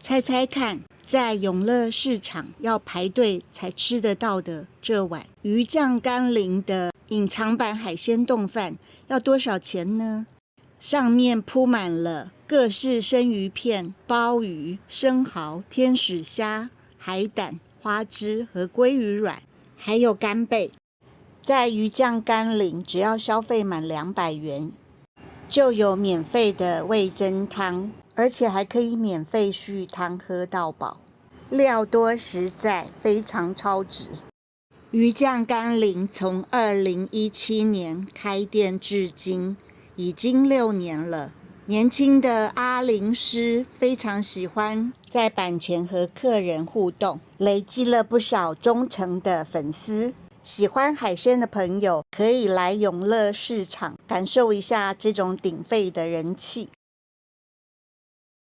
猜猜看，在永乐市场要排队才吃得到的这碗鱼酱甘霖的隐藏版海鲜冻饭要多少钱呢？上面铺满了各式生鱼片、鲍鱼、生蚝、天使虾、海胆、花枝和鲑鱼卵，还有干贝。在鱼酱甘霖，只要消费满200元，就有免费的味噌汤，而且还可以免费续汤喝到饱，料多实在，非常超值。鱼酱甘霖从2017年开店至今，已经6年了。年轻的阿玲师非常喜欢在板前和客人互动，累积了不少忠诚的粉丝。喜欢海鲜的朋友可以来永乐市场感受一下这种鼎沸的人气。